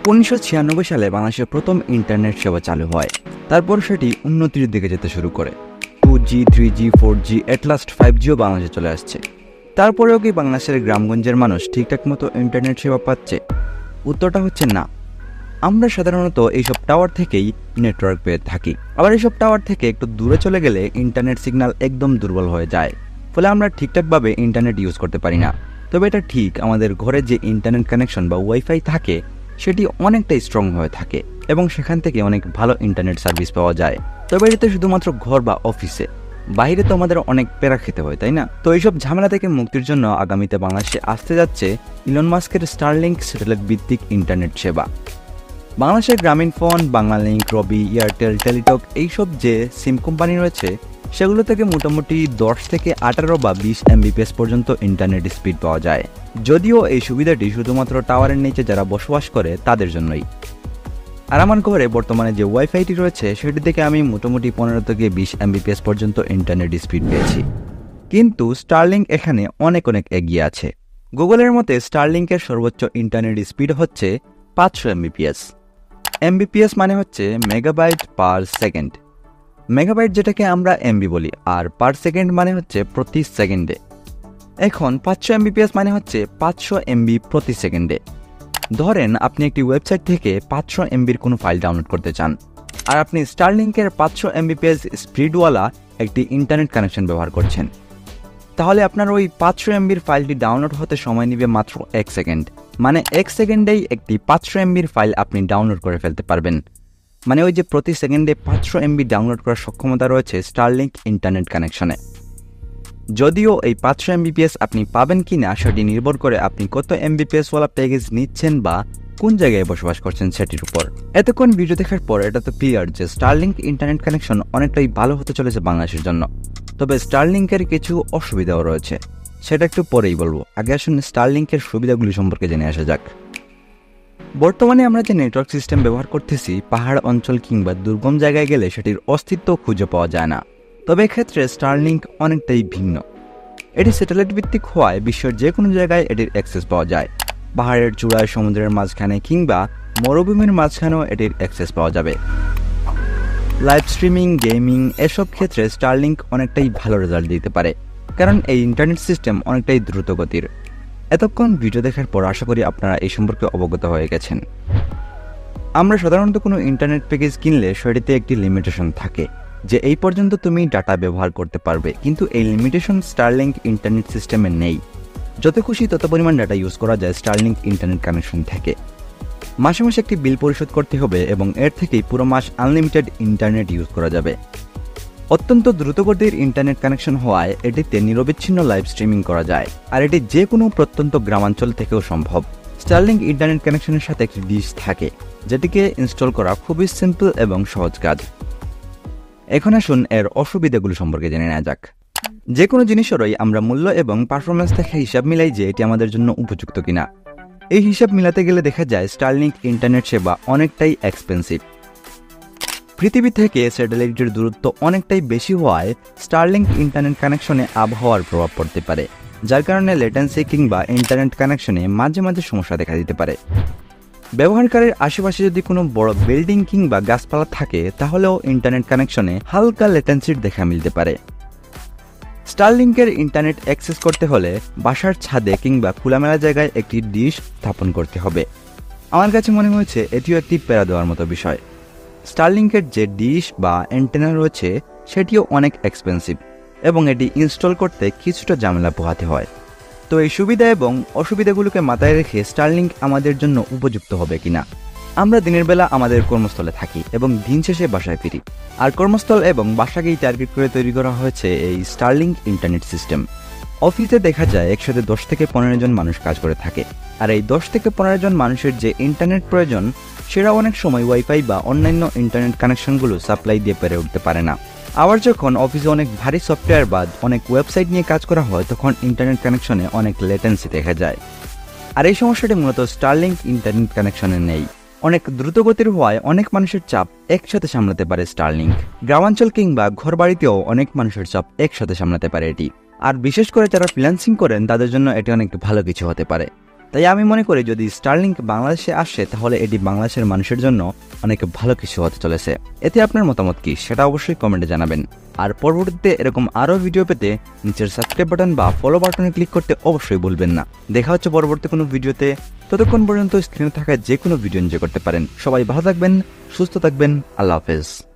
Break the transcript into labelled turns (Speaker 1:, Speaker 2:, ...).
Speaker 1: 1996 সালে বাংলাদেশে প্রথম ইন্টারনেট সেবা চালু হয়। তারপর সেটি উন্নতির দিকে যেতে শুরু করে। 2G, 3G, 4G, at last 5Gও বাংলাদেশে চলে আসছে। তারপরেও কি বাংলাদেশের গ্রামগঞ্জের মানুষ ঠিকঠাক মতো ইন্টারনেট সেবা পাচ্ছে? উত্তরটা হচ্ছে না। আমরা সাধারণত এইসব টাওয়ার থেকেই নেটওয়ার্ক পেয়ে থাকি। আবার এইসব টাওয়ার থেকে একটু দূরে চলে গেলে ইন্টারনেট সিগন্যাল একদম দুর্বল হয়ে যায়, ফলে আমরা ঠিকঠাকভাবে ইন্টারনেট ইউজ করতে পারি না। তবে এটা ঠিক, আমাদের ঘরে যে ইন্টারনেট কানেকশন বা ওয়াইফাই থাকে সেটি অনেকটাই স্ট্রং হয়ে থাকে এবং সেখান থেকে অনেক ভালো ইন্টারনেট সার্ভিস পাওয়া যায়। তবে এটাতে শুধুমাত্র ঘর বা অফিসে, বাইরে তো আমাদের অনেক প্যারা খেতে হয়, তাই না? তো এইসব ঝামেলা থেকে মুক্তির জন্য আগামীতে বাংলাদেশে আসতে যাচ্ছে ইলন মাস্কের স্টারলিংক স্যাটেলাইট ভিত্তিক ইন্টারনেট সেবা। বাংলাদেশের গ্রামীণ ফোন, বাংলালিংক, রবি, এয়ারটেল, টেলিটক এইসব যে সিম কোম্পানি রয়েছে সেগুলো থেকে মোটামুটি 10 থেকে 18 বা 20 Mbps পর্যন্ত ইন্টারনেট স্পিড পাওয়া যায়। যদিও এই সুবিধাটি শুধুমাত্র টাওয়ারের নিচে যারা বসবাস করে তাদের জন্যই। আর আমার ঘরে বর্তমানে যে ওয়াইফাইটি রয়েছে সেটি থেকে আমি মোটামুটি 15 থেকে 20 Mbps পর্যন্ত ইন্টারনেট স্পিড পেয়েছি। কিন্তু স্টারলিংক এখানে অনেক এগিয়ে আছে। গুগলের মতে স্টারলিংকের সর্বোচ্চ ইন্টারনেট স্পিড হচ্ছে 500 Mbps। Mbps মানে হচ্ছে মেগাবাইট পার সেকেন্ড। মেগাবাইট যেটাকে আমরা এমবি বলি, আর পার সেকেন্ড মানে হচ্ছে প্রতি সেকেন্ডে। এখন 500 Mbps মানে হচ্ছে 500 MB প্রতি সেকেন্ডে। ধরেন আপনি একটি ওয়েবসাইট থেকে 500 MBর কোনো ফাইল ডাউনলোড করতে চান, আর আপনি স্টারলিংকের 500 Mbps স্পিডওয়ালা একটি ইন্টারনেট কানেকশন ব্যবহার করছেন, তাহলে আপনার ওই 500 MBর ফাইলটি ডাউনলোড হতে সময় নেবে মাত্র 1 সেকেন্ড। মানে 1 সেকেন্ডেই একটি 500 MBর ফাইল আপনি ডাউনলোড করে ফেলতে পারবেন। মানে ওই যে প্রতি সেকেন্ডে 500 MB ডাউনলোড করার সক্ষমতা রয়েছে স্টারলিংক ইন্টারনেট কানেকশনে। যদিও এই 500 Mbps আপনি পাবেন কিনা সেটি নির্ভর করে আপনি কত Mbps ওয়ালা প্যাকেজ নিচ্ছেন বা কোন জায়গায় বসবাস করছেন সেটির উপর। এতক্ষণ ভিডিও দেখার পর এটা তো ক্লিয়ার যে স্টারলিংক ইন্টারনেট কানেকশন অনেকটাই ভালো হতে চলেছে বাংলাদেশের জন্য। তবে স্টারলিংকের কিছু অসুবিধাও রয়েছে, সেটা একটু পরেই বলবো। আগে আসুন স্টারলিংকের সুবিধাগুলি সম্পর্কে জেনে আসা যাক। বর্তমানে আমরা যে নেটওয়ার্ক সিস্টেম ব্যবহার করতেছি, পাহাড় অঞ্চল কিংবা দুর্গম জায়গায় গেলে সেটির অস্তিত্ব খুঁজে পাওয়া যায় না। তবে এক্ষেত্রে স্টারলিংক অনেকটাই ভিন্ন। এটি স্যাটেলাইট ভিত্তিক হওয়ায় বিশ্বের যে কোনো জায়গায় এটির অ্যাক্সেস পাওয়া যায়। পাহাড়ের চূড়ায়, সমুদ্রের মাঝখানে কিংবা মরুভূমির মাঝখানেও এটির অ্যাক্সেস পাওয়া যাবে। লাইভ স্ট্রিমিং, গেমিং এসব ক্ষেত্রে স্টারলিংক অনেকটাই ভালো রেজাল্ট দিতে পারে, কারণ এই ইন্টারনেট সিস্টেম অনেকটাই দ্রুত গতির। এতক্ষণ ভিডিও দেখার পর আশা করি আপনারা এই সম্পর্কে অবগত হয়ে গেছেন। আমরা সাধারণত কোনো ইন্টারনেট প্যাকেজ কিনলে সেটিতে একটি লিমিটেশন থাকে যে এই পর্যন্ত তুমি ডাটা ব্যবহার করতে পারবে, কিন্তু এই লিমিটেশন স্টারলিংক ইন্টারনেট সিস্টেমে নেই। যত খুশি তত পরিমাণ ডাটা ইউজ করা যায় স্টারলিংক ইন্টারনেট কানেকশন থেকে। মাসে মাসে একটি বিল পরিশোধ করতে হবে এবং এর থেকেই পুরো মাস আনলিমিটেড ইন্টারনেট ইউজ করা যাবে। অত্যন্ত দ্রুতগতির ইন্টারনেট কানেকশন হওয়ায় এটিতে নিরবিচ্ছিন্ন লাইভ স্ট্রিমিং করা যায়, আর এটি যে কোনো প্রত্যন্ত গ্রামাঞ্চল থেকেও সম্ভব। স্টারলিংক ইন্টারনেট কানেকশনের সাথে একটি ডিশ থাকে যেটিকে ইনস্টল করা খুবই সিম্পল এবং সহজ কাজ। এখন আসুন এর অসুবিধাগুলো সম্পর্কে জেনে নেওয়া যাক। যে কোনো জিনিসেরই আমরা মূল্য এবং পারফরমেন্স থেকে হিসাব মিলাই যে এটি আমাদের জন্য উপযুক্ত কিনা। এই হিসাব মিলাতে গেলে দেখা যায় স্টারলিংক ইন্টারনেট সেবা অনেকটাই এক্সপেন্সিভ। পৃথিবী থেকে স্যাটেলাইটের দূরত্ব অনেকটাই বেশি হওয়ায় স্টারলিংক ইন্টারনেট কানেকশনে আবহাওয়ার প্রভাব পড়তে পারে, যার কারণে লেটেন্সি কিংবা ইন্টারনেট কানেকশনে মাঝে মাঝে সমস্যা দেখা দিতে পারে। ব্যবহারকারীর আশেপাশে যদি কোনো বড় বিল্ডিং কিংবা গাছপালা থাকে তাহলেও ইন্টারনেট কানেকশনে হালকা লেটেন্সির দেখা মিলতে পারে। স্টারলিংকের ইন্টারনেট অ্যাক্সেস করতে হলে বাসার ছাদে কিংবা খোলামেলা জায়গায় একটি ডিশ স্থাপন করতে হবে। আমার কাছে মনে হয়েছে এটিও একটি প্যারা দেওয়ার মতো বিষয়। স্টারলিংকের যে ডিশ বা অ্যান্টেনা রয়েছে সেটিও অনেক এক্সপেন্সিভ এবং এটি ইনস্টল করতে কিছুটা ঝামেলা পোহাতে হয়। তো এই সুবিধা এবং অসুবিধাগুলোকে মাথায় রেখে স্টারলিংক আমাদের জন্য উপযুক্ত হবে কিনা। আমরা দিনের বেলা আমাদের কর্মস্থলে থাকি এবং দিন শেষে বাসায় ফিরি, আর কর্মস্থল এবং বাসাকেই টার্গেট করে তৈরি করা হয়েছে এই স্টারলিংক ইন্টারনেট সিস্টেম। অফিসে দেখা যায় একসাথে 10 থেকে 15 জন মানুষ কাজ করে থাকে, আর এই 10 থেকে 15 জন মানুষের যে ইন্টারনেট প্রয়োজন সেটা অনেক সময় ওয়াইফাই বা অন্যান্য ইন্টারনেট কানেকশনগুলো সাপ্লাই দিয়ে পেরে উঠতে পারে না। আবার যখন অফিসে অনেক ভারী সফটওয়্যার বা অনেক ওয়েবসাইট নিয়ে কাজ করা হয় তখন ইন্টারনেট কানেকশনে অনেক লেটেন্সি দেখা যায়, আর এই সমস্যাটি মূলত স্টারলিংক ইন্টারনেট কানেকশনে নেই। অনেক দ্রুতগতির হওয়ায় অনেক মানুষের চাপ একসাথে সামলাতে পারে স্টারলিংক। গ্রামাঞ্চল কিংবা ঘরবাড়িতেও অনেক মানুষের চাপ একসাথে সামলাতে পারে এটি। আর বিশেষ করে যারা ফ্রিল্যান্সিং করেন তাদের জন্য এটি অনেক ভালো কিছু হতে পারে। তাই আমি মনে করি যদি স্টারলিংক বাংলাদেশে আসে তাহলে এটি বাংলাদেশের মানুষের জন্য অনেক ভালো কিছু হতে চলেছে। এতে আপনার মতামত কি সেটা অবশ্যই কমেন্টে জানাবেন। আর পরবর্তীতে এরকম আরও ভিডিও পেতে নিচের সাবস্ক্রাইব বাটন বা ফলো বাটনে ক্লিক করতে অবশ্যই ভুলবেন না। দেখা হচ্ছে পরবর্তী কোনো ভিডিওতে। ততক্ষণ পর্যন্ত স্ক্রিনে থাকা যে কোনো ভিডিও এনজয় করতে পারেন। সবাই ভালো থাকবেন, সুস্থ থাকবেন। আল্লাহ হাফেজ।